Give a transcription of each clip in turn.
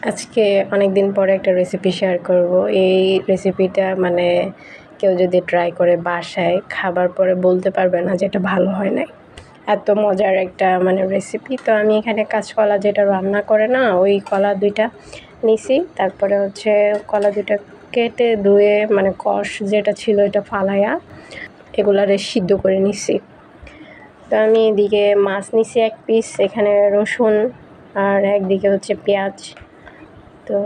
আজকে অনেক দিন পরে একটা রেসিপি শেয়ার করব। এই রেসিপিটা মানে কেউ যদি ট্রাই করে বাসায় খাবার পরে বলতে পারবে না যে এটা ভালো হয় নাই। এত মজার একটা মানে রেসিপি। তো আমি এখানে কাঁচকলা যেটা রান্না করে না, ওই কলা 2টা নিছি। তারপরে হচ্ছে কলা 2টা কেটে ধুয়ে মানে কষ যেটা ছিল এটা ফালাইয়া এগুলারে সিদ্ধ করে নিছি। তো আমি এদিকে মাছ নিছি 1 পিস, এখানে রসুন আর একদিকে হচ্ছে পেঁয়াজ। তো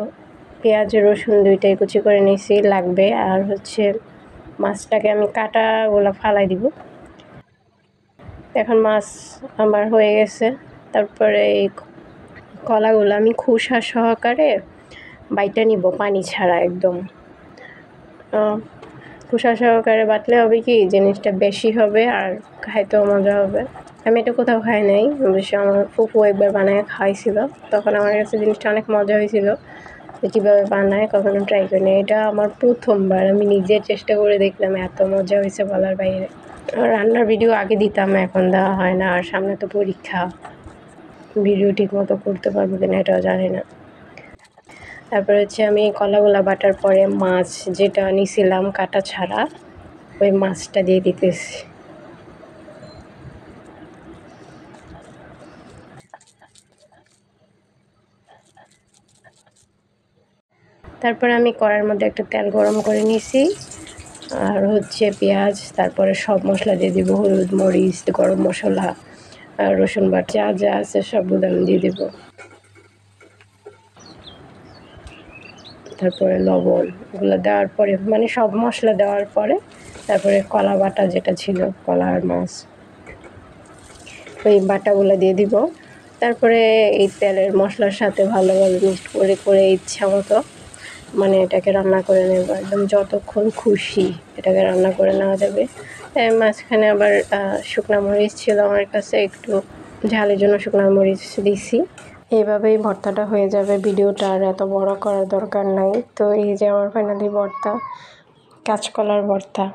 পেঁয়াজ রসুন 2টাই কুচি করে নিয়েছি, লাগবে। আর হচ্ছে মাছটাকে আমি কাঁটাগুলো ফালাই দিব। এখন মাছ আমার হয়ে গেছে। তারপরে এই কলাগুলো আমি খোসা সহকারে বাইটা নিব, পানি ছাড়া একদম। খোসা সহকারে বাটলে হবে কি জিনিসটা বেশি হবে আর খাইতেও মজা হবে। আমি এটা কোথাও খাই নাই, অবশ্য আমার ফুফু একবার বানায় খাইছিল, তখন আমার কাছে জিনিসটা অনেক মজা হয়েছিল। কীভাবে বানায় কখনো ট্রাই করিনি, এটা আমার প্রথমবার। আমি নিজে চেষ্টা করে দেখলাম, এত মজা হয়েছে বলার বাইরে। রান্নার ভিডিও আগে দিতাম, এখন দেওয়া হয় না। আর সামনে তো পরীক্ষা, ভিডিও ঠিক মতো করতে পারবো কিনা এটাও জানি না। তারপরে হচ্ছে আমি কলাগুলা বাটার পরে মাছ যেটা নিছিলাম কাটা ছাড়া, ওই মাছটা দিয়ে দিতেছি। তারপরে আমি কড়াইয়ের মধ্যে একটা তেল গরম করে নিয়েছি, আর হচ্ছে পেঁয়াজ, তারপরে সব মশলা দিয়ে দিব, হলুদ, মরিচ, গরম মশলা, আর রসুন বাটা, যা যা আছে সবগুলো আমি দিয়ে দেবো। তারপরে লবণ, এগুলো দেওয়ার পরে মানে সব মশলা দেওয়ার পরে তারপরে কলা বাটা যেটা ছিল, কলা আর মাছ, ওই বাটাগুলো দিয়ে দিব। তারপরে এই তেলের মশলার সাথে ভালোভাবে মিক্সড করে করে ইচ্ছা মতো মানে এটাকে রান্না করে নেব, একদম যতক্ষণ খুশি এটাকে রান্না করে নেওয়া যাবে। মাঝখানে আবার শুকনো মরিচ ছিল আমার কাছে, একটু ঝালের জন্য শুকনো মরিচ দিছি। এইভাবেই ভর্তাটা হয়ে যাবে, ভিডিওটা আর এত বড় করার দরকার নাই। তো এই যে আমার ফাইনালি ভর্তা, কাঁচকলার ভর্তা।